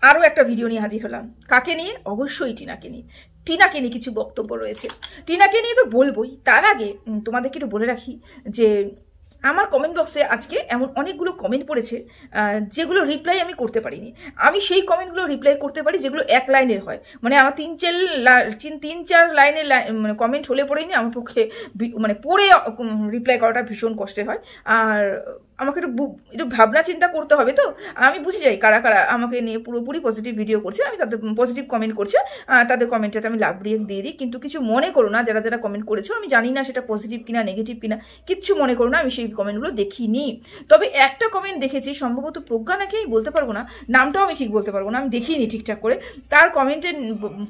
আরও একটা ভিডিও নিয়ে হাজির হলাম। কাকে নিয়ে? অবশ্যই টিনাকে নিয়ে। টিনাকে নিয়ে কিছু বক্তব্য রয়েছে, টিনাকে নিয়ে তো বলবোই। তার আগে তোমাদেরকে একটু বলে রাখি যে আমার কমেন্ট বক্সে আজকে এমন অনেকগুলো কমেন্ট পড়েছে যেগুলো রিপ্লাই আমি করতে পারিনি। আমি সেই কমেন্টগুলো রিপ্লাই করতে পারি যেগুলো এক লাইনের হয়, মানে আমার তিন চার লাইনের মানে কমেন্ট হলে পড়েনি আমার পক্ষে মানে পড়ে রিপ্লাই করাটা ভীষণ কষ্টের হয়। আর আমাকে একটু ভাবনা চিন্তা করতে হবে। তো আমি বুঝে যাই কারা কারা আমাকে নিয়ে পুরোপুরি পজিটিভ ভিডিও করছে, আমি তাদের পজিটিভ কমেন্ট করছে, তাদের কমেন্টটাতে আমি লাভ রিয়েক্ট দিয়ে দিই। কিন্তু কিছু মনে করো না, যারা যারা কমেন্ট করেছো আমি জানি না সেটা পজিটিভ কিনা নেগেটিভ কিনা, কিচ্ছু মনে করো না, আমি সেই কমেন্টগুলো দেখিনি। তবে একটা কমেন্ট দেখেছি, সম্ভবত প্রজ্ঞা নাকি, আমি বলতে পারবো না, নামটাও আমি ঠিক বলতে পারবো না, আমি দেখিনি ঠিকঠাক করে। তার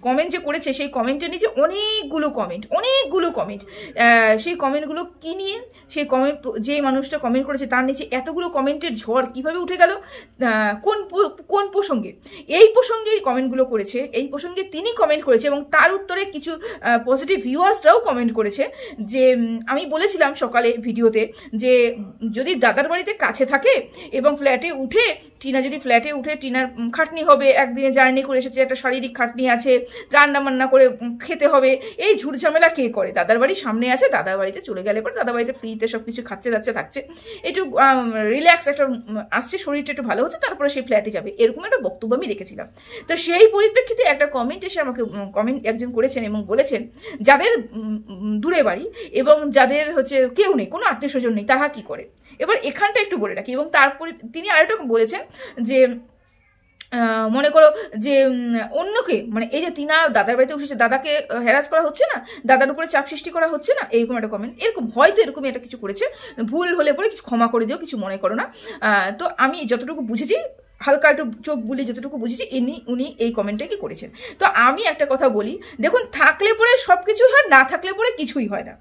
কমেন্ট যে করেছে সেই কমেন্টের নিচে অনেকগুলো কমেন্ট, সেই কমেন্টগুলো কি নিয়ে, সেই কমেন্ট যে মানুষটা কমেন্ট করেছে তার নিচে এতগুলো কমেন্টের ঝড় কিভাবে উঠে গেল, কোন প্রসঙ্গে, এই প্রসঙ্গে কমেন্টগুলো করেছে, এই প্রসঙ্গে তিনি কমেন্ট করেছে এবং তার উত্তরে কিছু পজিটিভ ভিউয়ার্সরাও কমেন্ট করেছে। যে আমি বলেছিলাম সকালে ভিডিওতে যে যদি দাদার বাড়িতে কাছে থাকে এবং ফ্ল্যাটে উঠে টিনার খাটনি হবে, একদিনে জার্নি করে এসেছে, একটা শারীরিক খাটনি আছে, রান্না বান্না করে খেতে হবে, এই ঝুটঝামেলা কে করে? দাদার বাড়ির সামনে আছে, দাদার বাড়িতে চলে গেলে পর দাদার বাড়িতে ফ্রিতে সব কিছু খাচ্ছে যাচ্ছে থাকছে, একটু রিল্যাক্স একটা আসছে, শরীরটা একটু ভালো হচ্ছে, তারপরে সেই ফ্ল্যাটে যাবে, এরকম একটা বক্তব্য আমি রেখেছিলাম। তো সেই পরিপ্রেক্ষিতে একটা কমেন্ট এসে আমাকে কমেন্ট একজন করেছেন এবং বলেছেন যাদের দূরে বাড়ি এবং যাদের হচ্ছে কেউ নেই, কোনো আত্মীয় স্বজন নেই, তারা কি করে। এবার এখানটা একটু বলে রাখি। এবং তারপরে তিনি আরেকটা বলেছেন যে মনে করো যে অন্যকে, মানে এই যে টিনা দাদার বাড়িতে উঠেছে, দাদাকে হ্যারাস করা হচ্ছে না, দাদার উপরে চাপ সৃষ্টি করা হচ্ছে না, এরকম একটা কমেন্ট, এরকম হয়তো এরকমই একটা কিছু করেছে, ভুল হলে পরে কিছু ক্ষমা করে দিও, কিছু মনে করো না। তো আমি যতটুকু বুঝেছি, হালকা একটু চোখ বুলিয়ে যতটুকু বুঝেছি, উনি এই কমেন্টটা কি করেছেন। তো আমি একটা কথা বলি, দেখুন, থাকলে পরে সব কিছুই হয়, না থাকলে পরে কিছুই হয় না,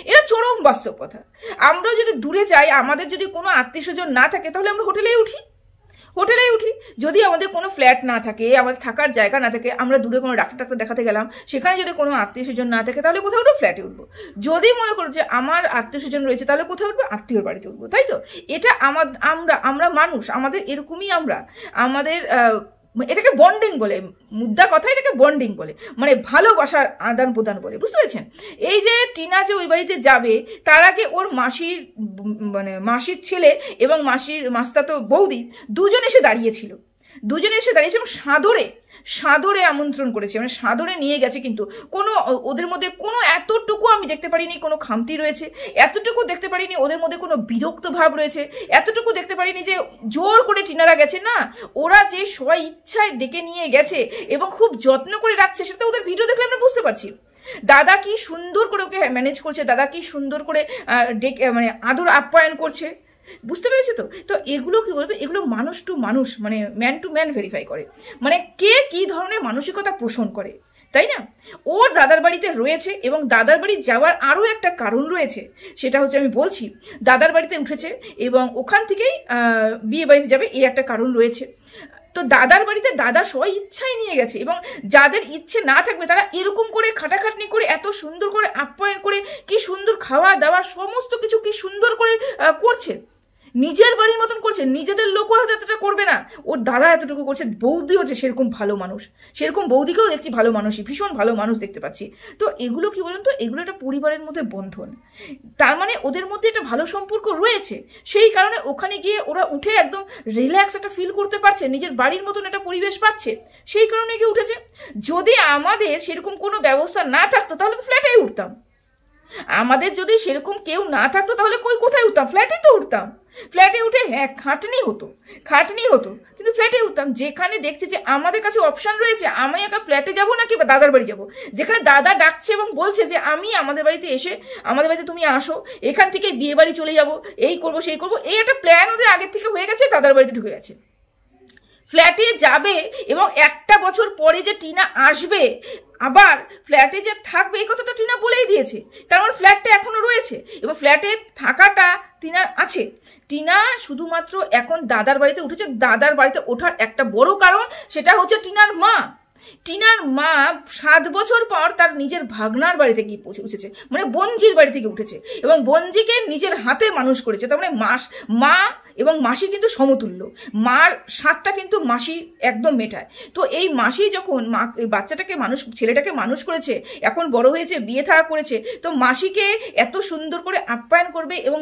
এটা চরম বাস্তব কথা। আমরা যদি দূরে যাই, আমাদের যদি কোনো আত্মীয় স্বজন না থাকে, তাহলে আমরা হোটেলেই উঠি। যদি আমাদের কোনো ফ্ল্যাট না থাকে, আমাদের থাকার জায়গা না থাকে, আমরা দূরে কোনো ডাক্তার দেখাতে গেলাম, সেখানে যদি কোনো আত্মীয় স্বজন না থাকে, তাহলে কোথাও উঠবো? ফ্ল্যাটে উঠবো। যদি মনে করো যে আমার আত্মীয় স্বজন রয়েছে, তাহলে কোথাও উঠবো? আত্মীয়র বাড়িতে উঠবো, তাই তো? এটা আমরা মানুষ, আমাদের এরকমই, আমাদের এটাকে বন্ডিং বলে, মুদ্রা কথা, এটাকে বন্ডিং বলে, মানে ভালোবাসার আদান প্রদান বলে, বুঝতে পেরেছেন? এই যে টিনা যে ওই বাড়িতে যাবে, তার আগে ওর মাসির ছেলে এবং মাস্তাতো বৌদি দুজনে এসে দাঁড়িয়েছিল এবং সাদরে আমন্ত্রণ করেছে, মানে সাদরে নিয়ে গেছে। কিন্তু কোনো ওদের মধ্যে কোনো এতটুকু আমি দেখতে পারিনি কোনো খামতি রয়েছে, এতটুকু দেখতে পারিনি ওদের মধ্যে কোনো বিরক্ত ভাব রয়েছে, এতটুকু দেখতে পারিনি যে জোর করে টিনারা গেছে। না, ওরা যে সবাই ইচ্ছায় ডেকে নিয়ে গেছে এবং খুব যত্ন করে রাখছে, সেটা ওদের ভিডিও দেখলে আমরা বুঝতে পারছি। দাদা কি সুন্দর করে ওকে ম্যানেজ করছে, দাদা কি সুন্দর করে ডেকে মানে আদর আপ্যায়ন করছে, বুঝতে পেরেছে? তো এগুলো কি বলতো, এগুলো মানুষ টু মানুষ, মানে ম্যান টু ম্যান ভেরিফাই করে, মানে কে কি ধরনের মানসিকতা পোষণ করে, তাই না? ওর দাদার বাড়িতে রয়েছে এবং দাদার বাড়ি যাওয়ার আরও একটা কারণ রয়েছে, সেটা হচ্ছে আমি বলছি, দাদার বাড়িতে উঠেছে এবং ওখান থেকেই বিয়ে বাড়িতে যাবে, এই একটা কারণ রয়েছে। তো দাদার বাড়িতে দাদা সবাই ইচ্ছায় নিয়ে গেছে এবং যাদের ইচ্ছে না থাকবে তারা এরকম করে খাটাখাটনি করে, এত সুন্দর করে আপ্যায়ন করে, কি সুন্দর খাওয়া দাওয়া সমস্ত কিছু কি সুন্দর করে করছে, নিজের বাড়ির মতন করছে। নিজেদের লোকও হয়তো এতটা করবে না, ওর দাদা এতটুকু করছে। বৌদি হচ্ছে সেরকম ভালো মানুষ, সেরকম বৌদিকেও দেখছি ভালো মানুষই, ভীষণ ভালো মানুষ দেখতে পাচ্ছি। তো এগুলো কি বলুন তো, এগুলো একটা পরিবারের মধ্যে বন্ধন, তার মানে ওদের মধ্যে একটা ভালো সম্পর্ক রয়েছে। সেই কারণে ওখানে গিয়ে ওরা উঠে একদম রিল্যাক্স একটা ফিল করতে পারছে, নিজের বাড়ির মতন একটা পরিবেশ পাচ্ছে, সেই কারণে গিয়ে উঠেছে। যদি আমাদের সেরকম কোনো ব্যবস্থা না থাকতো, তাহলে তো ফ্ল্যাটেই উঠতাম। আমাদের যদি সেরকম কেউ না থাকতো, তাহলে কোথায় উঠতাম? ফ্ল্যাটে তো উঠতাম। ফ্ল্যাটে উঠে হ্যাঁ খাটনি হতো, কিন্তু ফ্ল্যাটে উঠতাম। যেখানে দেখছি যে আমাদের কাছে অপশন রয়েছে, আমি একা ফ্ল্যাটে যাবো নাকি বা দাদার বাড়ি যাবো, যেখানে দাদা ডাকছে এবং বলছে যে আমি আমাদের বাড়িতে এসে, আমাদের বাড়িতে তুমি আসো, এখান থেকে বিয়ে বাড়ি চলে যাবো, এই করবো সেই করবো, এই একটা প্ল্যান ওদের আগের থেকে হয়ে গেছে, দাদার বাড়িতে ঢুকে গেছে, ফ্ল্যাটে যাবে এবং একটা বছর পরে যে টিনা আসবে আবার ফ্ল্যাটে যে থাকবে, এই কথা তো টিনা বলেই দিয়েছে। কারণ ফ্ল্যাটটা এখনো রয়েছে এবং ফ্ল্যাটে থাকাটা টিনা আছে। টিনা শুধুমাত্র এখন দাদার বাড়িতে উঠেছে। দাদার বাড়িতে ওঠার একটা বড় কারণ, সেটা হচ্ছে টিনার মা 7 বছর পর তার নিজের ভাগনার বাড়িতে গিয়ে উঠেছে, মানে বঞ্জির বাড়ি থেকে উঠেছে এবং বঞ্জিকে নিজের হাতে মানুষ করেছে। তার মানে মা এবং মাসি কিন্তু সমতুল্য। মার স্বাদটা কিন্তু মাসি একদম মেটায়। তো এই মাসি যখন বাচ্চাটাকে ছেলেটাকে মানুষ করেছে, এখন বড় হয়েছে, বিয়ে থাকা করেছে, তো মাসিকে এত সুন্দর করে আপ্যায়ন করবে এবং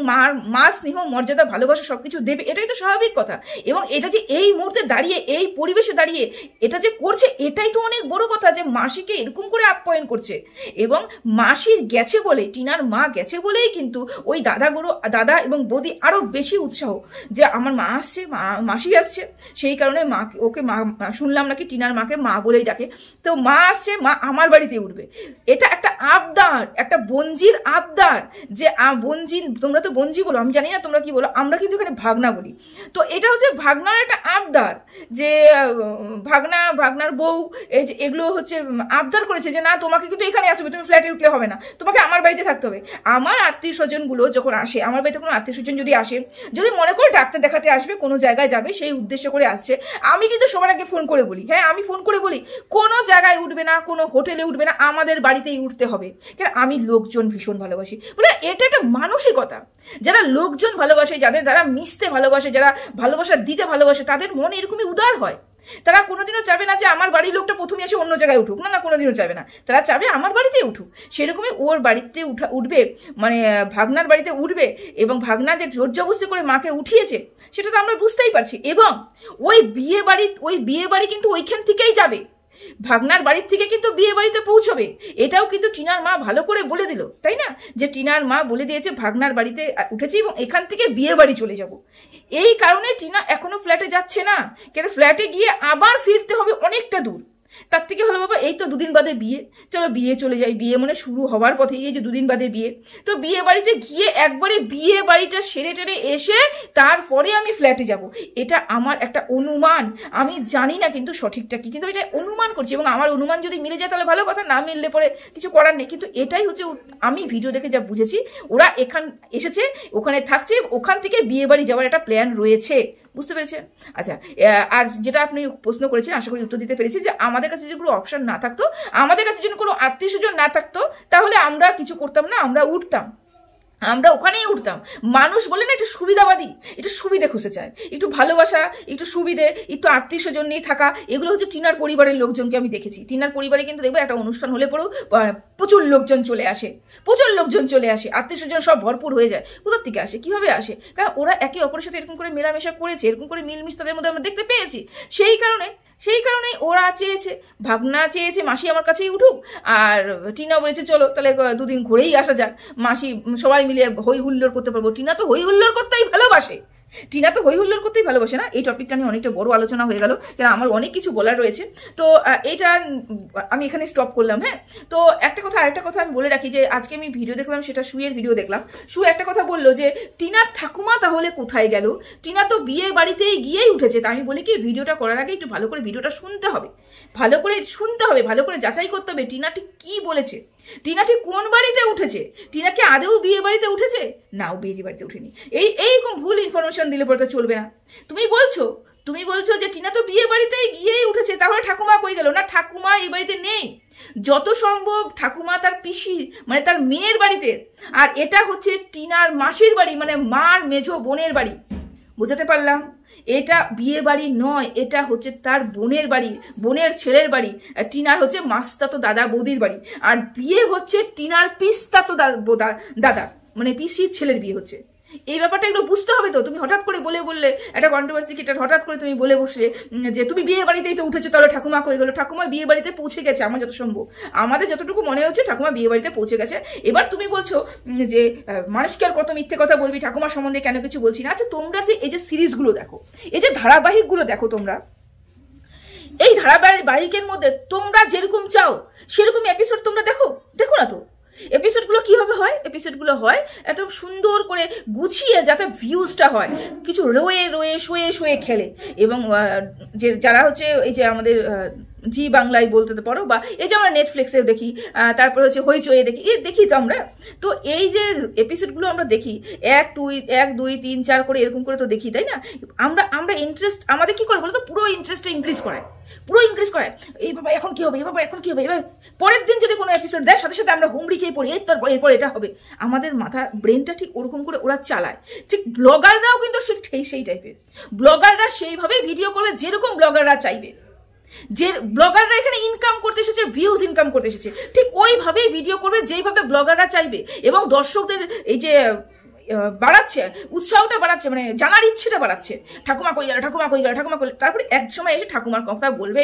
মার স্নেহ মর্যাদা ভালোবাসা সবকিছু দেবে, এটাই তো স্বাভাবিক কথা। এবং এটা যে এই মুহূর্তে দাঁড়িয়ে এই পরিবেশে দাঁড়িয়ে এটা যে করছে, এটাই তো অনেক বড় কথা যে মাসিকে এরকম করে আপ্যায়ন করছে। এবং মাসির গেছে বলে, টিনার মা গেছে বলেই কিন্তু ওই দাদা এবং বৌদি আরো বেশি উৎসাহ যে আমার মা আসছে, মাসি আসছে। সেই কারণে ওকে মা শুনলাম নাকি টিনার মাকে মা বলেই ডাকে। তো মা আসছে, মা আমার বাড়িতে উঠবে, এটা একটা আবদার, একটা বঞ্জির আবদার। যে বঞ্জি, তোমরা তো বঞ্জি বলো, আমি জানি না তোমরা কি বলো, আমরা কিন্তু এখানে ভাগনা বলি। তো এটা হচ্ছে ভাগনার একটা আবদার, যে ভাগনার বউ এই যে এগুলো হচ্ছে আবদার করেছে যে না তোমাকে কিন্তু এখানে আসবে, তুমি ফ্ল্যাটে উঠলে হবে না, তোমাকে আমার বাড়িতে থাকতে হবে। আমার আত্মীয় স্বজনগুলো যখন আসে, আমার বাড়িতে কোনো আত্মীয় স্বজন যদি আসে, যদি মনে করে ডাক্তার দেখাতে আসবে, কোনো জায়গায় যাবে, সেই উদ্দেশ্য করে আসছে, আমি কিন্তু সবার আগে ফোন করে বলি, হ্যাঁ আমি ফোন করে বলি কোনো জায়গায় উঠবে না, কোনো হোটেলে উঠবে না, আমাদের বাড়িতেই উঠতে হবে। কেন, আমি লোকজন ভীষণ ভালোবাসি। বলে এটা একটা মানসিকতা, যারা লোকজন ভালোবাসে, যাদের দ্বারা মিশতে ভালোবাসে, যারা ভালোবাসা দিতে ভালোবাসে, তাদের মন এরকমই উদার হয়। তারা কোনোদিনও চাবে না যে আমার বাড়ির লোকটা প্রথমে এসে অন্য জায়গায় উঠুক, না, কোনোদিনও চাবে না, তারা চাবে আমার বাড়িতেই উঠুক। সেরকমই ওর বাড়িতে উঠবে, মানে ভাগনার বাড়িতে উঠবে, এবং ভাগনা যে জোর জবরদস্তি করে মাকে উঠিয়েছে সেটা তো আমরা বুঝতেই পারছি। এবং ওই বিয়ে বাড়ি কিন্তু ওইখান থেকেই যাবে, ভাগনার বাড়ির থেকে কিন্তু বিয়ে বাড়িতে পৌঁছবে। এটাও কিন্তু টিনার মা ভালো করে বলে দিল, তাই না, যে টিনার মা বলে দিয়েছে ভাগনার বাড়িতে উঠেছি এবং এখান থেকে বিয়ে বাড়ি চলে যাব। এই কারণে টিনা এখনো ফ্ল্যাটে যাচ্ছে না, কেন ফ্ল্যাটে গিয়ে আবার ফিরতে হবে অনেকটা দূর। তার থেকে ভালো বাবা এই তো দুদিন বাদে বিয়ে, চলো বিয়ে চলে যাই, বিয়ে মানে শুরু হওয়ার পথে, এই যে দুদিন বাদে বিয়ে, তো বিয়ে বাড়িতে গিয়ে একবারে বিয়ে বাড়িটা সেরে টেরে এসে তারপরে আমি ফ্ল্যাটে যাব। এটা আমার একটা অনুমান, আমি জানি না কিন্তু সঠিকটা কি, কিন্তু এটা অনুমান করছি, এবং আমার অনুমান যদি মিলে যায় তাহলে ভালো কথা, না মিললে পরে কিছু করার নেই। কিন্তু এটাই হচ্ছে আমি ভিডিও দেখে যা বুঝেছি, ওরা এখান এসেছে, ওখানে থাকছে, ওখান থেকে বিয়ে বাড়ি যাওয়ার একটা প্ল্যান রয়েছে, বুঝতে পেরেছেন? আচ্ছা, আর যেটা আপনি প্রশ্ন করেছেন, আশা করি উত্তর দিতে পেরেছি, যে আমাদের কাছে যদি কোনো অপশন না থাকতো, আমাদের কাছে যদি কোনো আত্মীয় স্বজন না থাকতো, তাহলে আমরা কিছু করতাম না, আমরা উঠতাম, আমরা ওখানেই উঠতাম। মানুষ বলে না একটু সুবিধাবাদী, একটু সুবিধে খুঁজে চায়, একটু ভালোবাসা, একটু সুবিধে, একটু আত্মীয় স্বজন নিয়ে থাকা, এগুলো হচ্ছে টিনার পরিবারের লোকজনকে আমি দেখেছি। টিনার পরিবারে কিন্তু দেখবে একটা অনুষ্ঠান হলে পরেও প্রচুর লোকজন চলে আসে, আত্মীয় স্বজন সব ভরপুর হয়ে যায়। কোথার থেকে আসে, কিভাবে আসে? কারণ ওরা একে অপরের সাথে এরকম করে মেলামেশা করেছে, এরকম করে মিলমিশ তাদের মধ্যে আমরা দেখতে পেয়েছি। সেই কারণে ওরা চেয়েছে, ভাগনা চেয়েছে মাসি আমার কাছেই উঠুক, আর টিনা বলেছে চলো তাহলে দুদিন ঘুরেই আসা যাক, মাসি সবাই মিলে হই হুল্লোড় করতে পারবো। টিনা তো হই হুল্লোড় করতেই ভালোবাসে, না? এই টপিকটা নিয়ে অনেকটা বড় আলোচনা হয়ে গেল, কারণ আমার অনেক কিছু বলার রয়েছে। তো এটা আমি এখানে স্টপ করলাম। হ্যাঁ, তো আরেকটা কথা আমি বলে রাখি, যে আজকে আমি ভিডিও দেখলাম, সেটা সুয়ের ভিডিও দেখলাম। সু একটা কথা বললো যে টিনার ঠাকুমা তাহলে কোথায় গেল, টিনা তো বিয়ে বাড়িতেই গিয়েই উঠেছে। তা আমি বলি কি, ভিডিওটা করার আগে একটু ভালো করে ভিডিওটা শুনতে হবে, ভালো করে যাচাই করতে হবে টিনা ঠিক কি বলেছে, টিনা ঠিক কোন বাড়িতে উঠেছে, টিনা কি আদেও বিয়ে বাড়িতে উঠেছে, না ও বিয়ে বাড়িতে উঠেনি। এইরকম ভুল ইনফরমেশন দিলে পরে তো চলবে না। তুমি বলছো যে টিনা তো বিয়ে বাড়িতেই গিয়েই উঠেছে, তাহলে ঠাকুমা কই গেল? না, ঠাকুমা এই বাড়িতে নেই, যত সম্ভব ঠাকুমা তার পিসি মানে তার মেয়ের বাড়িতে, আর এটা হচ্ছে টিনার মাসির বাড়ি, মানে মার মেঝো বোনের বাড়ি। বুঝাতে পারলাম? এটা বিয়ে বাড়ি নয়, এটা হচ্ছে তার বোনের বাড়ি, বোনের ছেলের বাড়ি। টিনার হচ্ছে মাস্তাতো দাদা বৌদির বাড়ি, আর বিয়ে হচ্ছে টিনার পিস্তাতো দাদা মানে পিসির ছেলের বিয়ে হচ্ছে। এই ব্যাপারটা এগুলো বুঝতে হবে তো। তুমি হঠাৎ করে বললে একটা কন্ট্রোভার্সি, এটা হঠাৎ করে তুমি বলে বসলে যে তুমি বিয়ে বাড়িতেই তো উঠেছো, তাহলে ঠাকুমা কই গেল? ঠাকুমা বিয়ে বাড়িতে পৌঁছে গেছে, আমার যত সম্ভব, আমাদের যতটুকু মনে হচ্ছে ঠাকুমা বিয়ে বাড়িতে পৌঁছে গেছে। এবার তুমি বলছো যে মানুষকে আর কত মিথ্যে কথা বলবি, ঠাকুমার সম্বন্ধে কেন কিছু বলছি না। আচ্ছা, তোমরা যে এই যে সিরিজগুলো দেখো, এই যে ধারাবাহিকগুলো দেখো, তোমরা এই ধারাবাহিকের মধ্যে তোমরা যেরকম চাও সেরকম এপিসোড তোমরা দেখো না তো। এপিসোডগুলো কিভাবে হয়? এপিসোডগুলো হয় একদম সুন্দর করে গুছিয়ে, যাতে ভিউজটা হয়, কিছু রয়ে শোয়ে খেলে। এবং যে যারা হচ্ছে এই যে আমাদের জি বাংলায় বলতে পারো, বা এই যে আমরা নেটফ্লিক্সেও দেখি, তারপরে হচ্ছে হইচয়ে দেখি, দেখি তো আমরা। তো এই যে এপিসোডগুলো আমরা দেখি 1 2 3 4 করে এরকম করে তো দেখি, তাই না? আমরা ইন্টারেস্ট আমাদের কি করে বলো তো, পুরো ইন্টারেস্টটা ইনক্রিজ করায়, পুরো ইনক্রিজ করায়। এই বাবা এখন কি হবে, এই বাবা এখন কি হবে, এবার পরের দিন যদি কোনো এপিসোড দেয় সাথে সাথে আমরা হুমড়ি খেয়ে পড়ি, এরপর এটা হবে। আমাদের মাথা ব্রেনটা ঠিক ওরকম করে ওরা চালায়। ঠিক ব্লগাররাও কিন্তু সেই টাইপের ব্লগাররা সেইভাবে ভিডিও করবে যেরকম ব্লগাররা চাইবে। যে ব্লগাররা এখানে ইনকাম করতে এসেছে, ভিউজ ইনকাম করতে এসেছে, ঠিক ওইভাবেই ভিডিও করবে যেইভাবে ব্লগাররা চাইবে। এবং দর্শকদের এই যে বাড়াচ্ছে, উৎসাহটা বাড়াচ্ছে, মানে জানার ইচ্ছেটা বাড়াচ্ছে, ঠাকুমা কই গেল, ঠাকুমা কই গেল, ঠাকুমা কই। তারপরে এক সময় এসে ঠাকুমার কথা বলবে,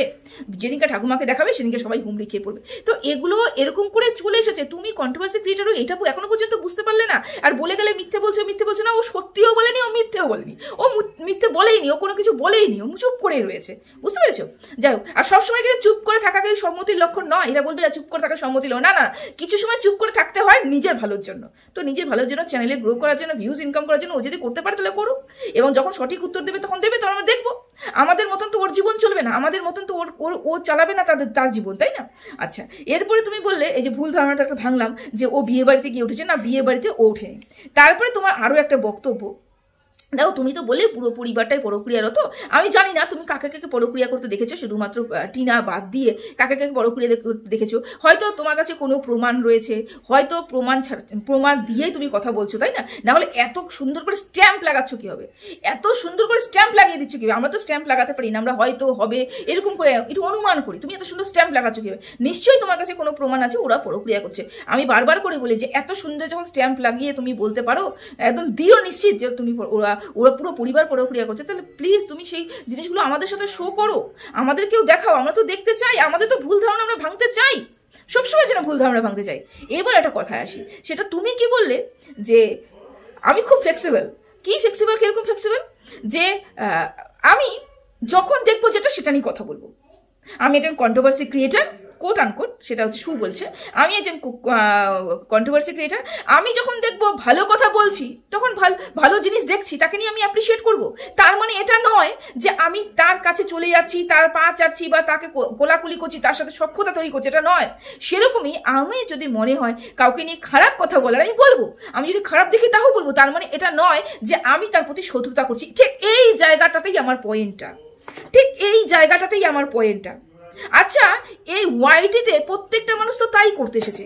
যেদিনকে ঠাকুমাকে দেখাবে সেদিনকে সবাই হুমড়ি খেয়ে পড়বে। তো এগুলো এরকম করে চলে এসেছে। তুমি কন্ট্রোভার্সি ক্রিয়েটারও এটা এখনো পর্যন্ত বুঝতে পারলে না। আর বলে গেলে মিথ্যে বলছো না। ও সত্যিও বলেনি, ও মিথ্যেও বলেনি, ও মিথ্যে বলেইনি, ও কোনো কিছু বলেইনি, ও চুপ করেই রয়েছে। বুঝতে পেরেছো? যাই হোক, আর সবসময় কিন্তু চুপ করে থাকা কিন্তু সম্মতির লক্ষণ নয়। এরা বলবে চুপ করে থাকা সম্মতি না, না, কিছু সময় চুপ করে থাকতে হয় নিজের ভালোর জন্য। তো নিজের ভালোর জন্য, চ্যানেলে গ্রো করার জন্য, ভিউজ ইনকাম করার জন্য ও যদি করতে পারে তাহলে করুক। এবং যখন সঠিক উত্তর দেবে তখন আমরা দেখবো। আমাদের মতন তো ওর জীবন চলবে না, আমাদের মতন তো ও চালাবে না তার জীবন, তাই না? আচ্ছা, এরপরে তুমি বললে এই যে ভুল ধারণাটা একটা ভাঙলাম যে ও বিয়ে বাড়িতে গিয়ে উঠেছে। না, বিয়ে বাড়িতে ও ওঠেনি। তারপরে তোমার আরো একটা বক্তব্য, দেখো তুমি তো বলে পুরো পরিবারটাই পরক্রিয়ারত। আমি জানি না তুমি কাকে কাকে পরক্রিয়া করতে দেখেছো, শুধুমাত্র টিনা বাদ দিয়ে কাকে কাকে পরক্রিয়া দেখেছো। হয়তো তোমার কাছে কোনো প্রমাণ রয়েছে, হয়তো প্রমাণ দিয়েই তুমি কথা বলছো, তাই না? না হলে এত সুন্দর করে স্ট্যাম্প লাগাচ্ছ কি হবে, এত সুন্দর করে স্ট্যাম্প লাগিয়ে দিচ্ছ কি হবে? আমরা তো স্ট্যাম্প লাগাতে পারি না, আমরা হয়তো হবে এরকম করে একটু অনুমান করি। তুমি এত সুন্দর স্ট্যাম্প লাগাচ্ছ কি হবে? নিশ্চয়ই তোমার কাছে কোনো প্রমাণ আছে ওরা পরক্রিয়া করছে। আমি বারবার করে বলি যে এত সুন্দর যখন স্ট্যাম্প লাগিয়ে তুমি বলতে পারো, একদম দৃঢ় নিশ্চিত যে তুমি ওরা পুরো পরিবার পরক্রিয়া করছে, তাহলে প্লিজ তুমি সেই জিনিসগুলো আমাদের সাথে শো করো, আমাদেরকেও দেখাও। আমরা তো দেখতে চাই, আমাদের তো ভুল ধারণা আমরা ভাঙতে চাই, সবসময় যেন ভুল ধারণা ভাঙতে চাই। এবার একটা কথায় আসি, সেটা তুমি কি বললে যে আমি খুব ফ্লেক্সিবল। কি ফ্লেক্সিবল, কিরকম ফ্লেক্সিবল? যে আমি যখন দেখবো যেটা সেটা নিয়ে কথা বলবো। আমি একজন কন্ট্রোভার্সি ক্রিয়েটার, কোট আনকোট, সেটা হচ্ছে শু বলছে, আমি একজন কন্ট্রোভার্সি ক্রিয়েটার। আমি যখন দেখবো ভালো কথা বলছি, তখন ভালো জিনিস দেখছি, তাকে নিয়ে আমি অ্যাপ্রিসিয়েট করব। তার মানে এটা নয় যে আমি তার কাছে চলে যাচ্ছি, তার পা চাচ্ছি, বা তাকে কোলাকুলি করছি, তার সাথে সখ্যতা তৈরি করছি, এটা নয়। সেরকমই আমি যদি মনে হয় কাউকে নিয়ে খারাপ কথা বলার, আমি বলবো। আমি যদি খারাপ দেখি তাও বলবো। তার মানে এটা নয় যে আমি তার প্রতি শত্রুতা করছি। ঠিক এই জায়গাটাতেই আমার পয়েন্টটা, ঠিক এই জায়গাটাতেই আমার পয়েন্টটা। আচ্ছা, এই ওয়াইটিতে প্রত্যেকটা মানুষ তো তাই করতে এসেছে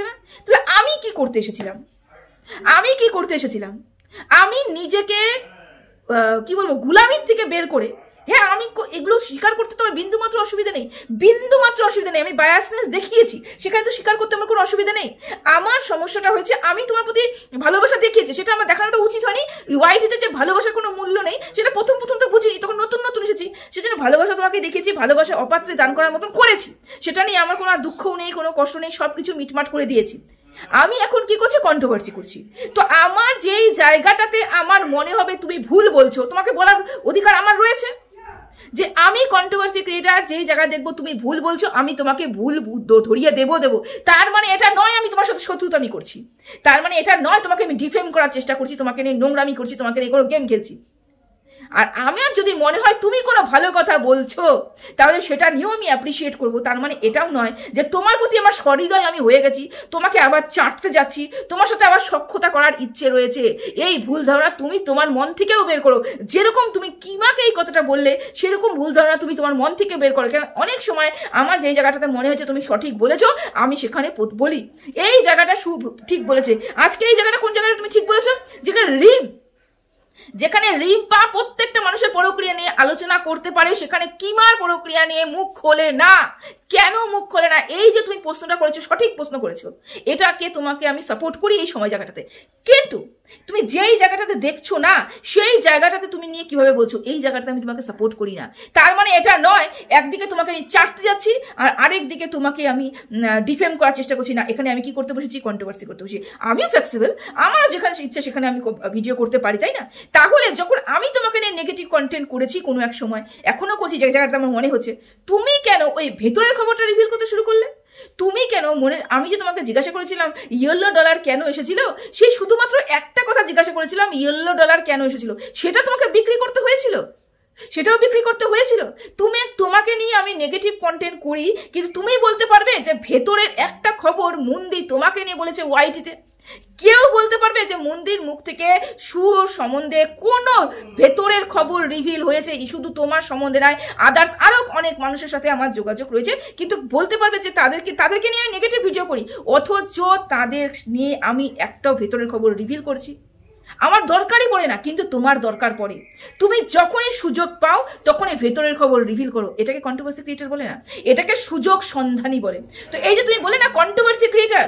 না? তাহলে আমি কি করতে এসেছিলাম? আমি নিজেকে কি বলবো, গুলামির থেকে বের করে, হ্যাঁ আমি এগুলো স্বীকার করতে তো আমার বিন্দুমাত্র অসুবিধা নেই, আমি বায়াসনেস দেখিয়েছি, সেখানে তো স্বীকার করতে আমার কোনো অসুবিধা নেই। আমার সমস্যাটা হয়েছে আমি তোমার প্রতি ভালোবাসা দেখিয়েছি, সেটা আমার দেখানোটা উচিত হয়নি। ওয়াইটিতে যে ভালোবাসার কোনো মূল্য নেই সেটা প্রথম তো বুঝিনি, তখন নতুন এসেছি, সেজন্য ভালোবাসা তোমাকে দেখিয়েছি, ভালোবাসা অপাত্রে দান করার মতন করেছি। সেটা নিয়ে আমার কোনো দুঃখও নেই, কোনো কষ্ট নেই, সবকিছু মিটমাট করে দিয়েছি। আমি এখন কি করছি, কন্ট্রোভার্সি করছি। তো আমার যেই জায়গাটাতে আমার মনে হবে তুমি ভুল বলছো, তোমাকে বলার অধিকার আমার রয়েছে যে আমি কন্ট্রোভার্সি ক্রিয়েটার, যেই জায়গায় দেখবো তুমি ভুল বলছো আমি তোমাকে ভুল ধরিয়ে দেবো। তার মানে এটা নয় আমি তোমার সাথে শত্রুতা আমি করছি, তার মানে এটা নয় তোমাকে আমি ডিফেম করার চেষ্টা করছি, তোমাকে নিয়ে নোংরামি করছি, তোমাকে নিয়ে কোনো গেম খেলছি। আর আমার যদি মনে হয় তুমি কোনো ভালো কথা বলছো, তাহলে সেটা নিয়েও আমি অ্যাপ্রিসিয়েট করবো। তার মানে এটাও নয় যে তোমার প্রতি আমার সহৃদয় আমি হয়ে গেছি, তোমাকে আবার চাটতে যাচ্ছি, তোমার সাথে আবার সখ্যতা করার ইচ্ছে রয়েছে। এই ভুল ধারণা তুমি তোমার মন থেকেও বের করো। যেরকম তুমি কিমাকে এই কথাটা বললে, সেরকম ভুল ধারণা তুমি তোমার মন থেকে বের করো। কেন অনেক সময় আমার যেই জায়গাটাতে মনে হয়েছে তুমি সঠিক বলেছো, আমি সেখানে বলি এই জায়গাটা ঠিক বলেছে। আজকে এই জায়গাটা কোন জায়গাটা তুমি ঠিক বলেছো, যেখানে রিম্পা প্রত্যেকটা মানুষের পরক্রিয়া নিয়ে আলোচনা করতে পারে, সেখানে কিমার পরক্রিয়া নিয়ে মুখ খোলে না। কেন মুখ খোলে না? এই যে তুমি প্রশ্নটা করেছো, সঠিক প্রশ্ন করেছো, এটাকে তোমাকে আমি সাপোর্ট করি এই সময় জায়গাটাতে। কিন্তু তুমি যেই জায়গাটাতে দেখছো না, সেই জায়গাটাতে তুমি নিয়ে কিভাবে বলছো এই জায়গাটাতে আমি তোমাকে সাপোর্ট করি না। তার মানে এটা নয় একদিকে তোমাকে আমি চাটতে যাচ্ছি আর আরেক দিকে তোমাকে আমি ডিফেম করার চেষ্টা করছি। না, এখানে আমি কি করতে বসেছি, কন্ট্রোভার্সি করতে বসেছি। আমিও ফ্লেক্সিবল, আমারও যেখানে ইচ্ছা সেখানে আমি ভিডিও করতে পারি, তাই না? তাহলে যখন আমি তোমাকে নিয়ে নেগেটিভ কন্টেন্ট করেছি কোনো এক সময়, এখনো করছি, যে জায়গাটা আমার মনে হচ্ছে, তুমি কেন ওই ভেতরের খবরটা রিভিল করতে শুরু করলে? তুমি কেন আমি যে তোমাকে জিজ্ঞাসা করেছিলাম ইয়েলো ডলার কেন এসেছিল, সেই শুধুমাত্র একটা কথা জিজ্ঞাসা করেছিলাম, ইয়েলো ডলার কেন এসেছিল, সেটা তোমাকে বিক্রি করতে হয়েছিল, সেটাও বিক্রি করতে হয়েছিল। তোমাকে নিয়ে আমি নেগেটিভ কন্টেন্ট করি, কিন্তু তুমি বলতে পারবে যে ভেতরের একটা খবর মন্দির তোমাকে নিয়ে বলেছে ওয়াইটিতে? কেউ বলতে পারবে যে মন্দির মুখ থেকে সুর সম্বন্ধে কোনো ভেতরের খবর রিভিল হয়েছে? শুধু তোমার সম্বন্ধে নয়, আদার্স আরো অনেক মানুষের সাথে আমার যোগাযোগ রয়েছে, কিন্তু বলতে পারবে যে তাদেরকে নিয়ে আমি নেগেটিভ ভিডিও করি, অথচ তাদের নিয়ে আমি একটাও ভেতরের খবর রিভিল করছি? আমার দরকারই পড়ে না, কিন্তু তোমার দরকার পড়ে। তুমি যখনই সুযোগ পাও তখনই ভেতরের খবর রিভিল করো। এটাকে কন্ট্রোভার্সি ক্রিয়েটার বলে না, এটাকে সুযোগ সন্ধানী বলে। তো এই যে তুমি বলে না কন্ট্রোভার্সি ক্রিয়েটার,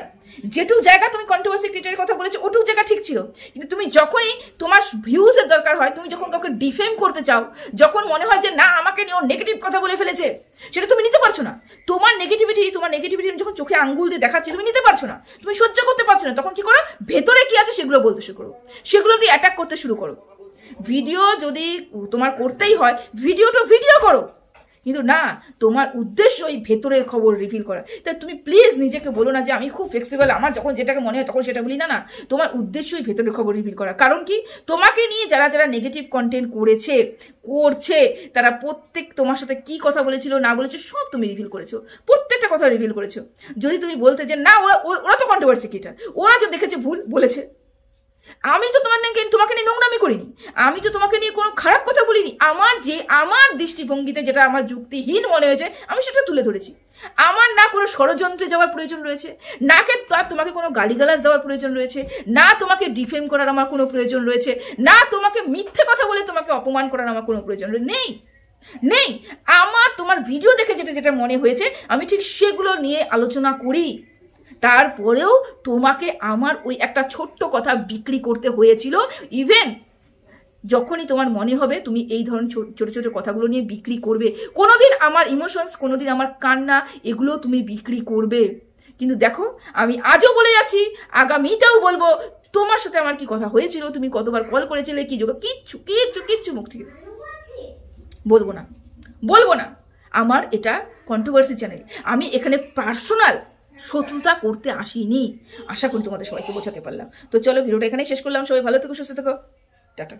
যেটুক জায়গা তুমি কন্ট্রোভার্সি ক্রিয়েটারের কথা বলেছো ওটুক জায়গা ঠিক ছিল, কিন্তু তুমি যখনই তোমার ভিউজের দরকার হয়, তুমি যখন কাউকে ডিফেম করতে চাও, যখন মনে হয় যে না আমাকে নিয়ে নেগেটিভ কথা বলে ফেলেছে, সেটা তুমি নিতে পারছো না। তোমার নেগেটিভিটি যখন চোখে আঙ্গুল দিয়ে দেখাচ্ছে তুমি নিতে পারছো না, তুমি সহ্য করতে পারছো না, তখন কি করো? ভেতরে কি আছে সেগুলো বলতে শুরু করো, সেগুলো দিয়ে অ্যাটাক করতে শুরু করো। ভিডিও যদি তোমার করতেই হয় ভিডিও করো, কিন্তু না, তোমার উদ্দেশ্য ওই ভেতরের খবর রিভিল করা। তাই তুমি প্লিজ নিজেকে বলো না যে আমি খুব ফ্লেক্সিবল, আমার যখন যেটাকে মনে হয় তখন সেটা বলি। না, তোমার উদ্দেশ্য ওই ভেতরের খবর রিভিল করা। কারণ কি, তোমাকে নিয়ে যারা নেগেটিভ কন্টেন্ট করছে তারা প্রত্যেক তোমার সাথে কি কথা বলেছিল না বলেছে সব তুমি রিভিল করেছো, প্রত্যেকটা কথা রিভিল করেছো। যদি তুমি বলতে যে না ওরা তো কন্ট্রোভার্সি ক্রিয়েটার, ওরা যে দেখেছে ভুল বলেছে, আমি তো তোমাকে নিয়ে নোংরামি করিনি, আমি তো তোমাকে নিয়ে কোনো খারাপ কথা বলিনি। আমার দৃষ্টিভঙ্গিতে যেটা আমার যুক্তিহীন মনে হয়েছে আমি সেটা তুলে ধরেছি। আমার না কোনো ষড়যন্ত্রে যাওয়ার প্রয়োজন রয়েছে, না তোমাকে কোনো গালিগালাজ দেওয়ার প্রয়োজন রয়েছে, না তোমাকে ডিফেম করার আমার কোনো প্রয়োজন রয়েছে, না তোমাকে মিথ্যে কথা বলে তোমাকে অপমান করার আমার কোনো প্রয়োজন নেই। আমার তোমার ভিডিও দেখে যেটা মনে হয়েছে আমি ঠিক সেগুলো নিয়ে আলোচনা করি। তারপরেও তোমাকে আমার ওই একটা ছোট্ট কথা বিক্রি করতে হয়েছিল। ইভেন যখনই তোমার মনে হবে তুমি এই ধরনের ছোট ছোট কথাগুলো নিয়ে বিক্রি করবে, কোনোদিন আমার ইমোশনস, কোনোদিন আমার কান্না, এগুলো তুমি বিক্রি করবে। কিন্তু দেখো, আমি আজও বলে যাচ্ছি, আগামীতেও বলবো, তোমার সাথে আমার কি কথা হয়েছিল, তুমি কতবার কল করেছিলে, কি যোগ, কিচ্ছু মুখ থেকে বলবো না। আমার এটা কন্ট্রোভার্সি চ্যানেল, আমি এখানে পার্সোনাল শত্রুতা করতে আসিনি। আশা করি তোমাদের সবাইকে বোঝাতে পারলাম। তো চলো, ভিডিওটা এখানে শেষ করলাম। সবাই ভালো থেকো, সুস্থ থেকো, টাটা।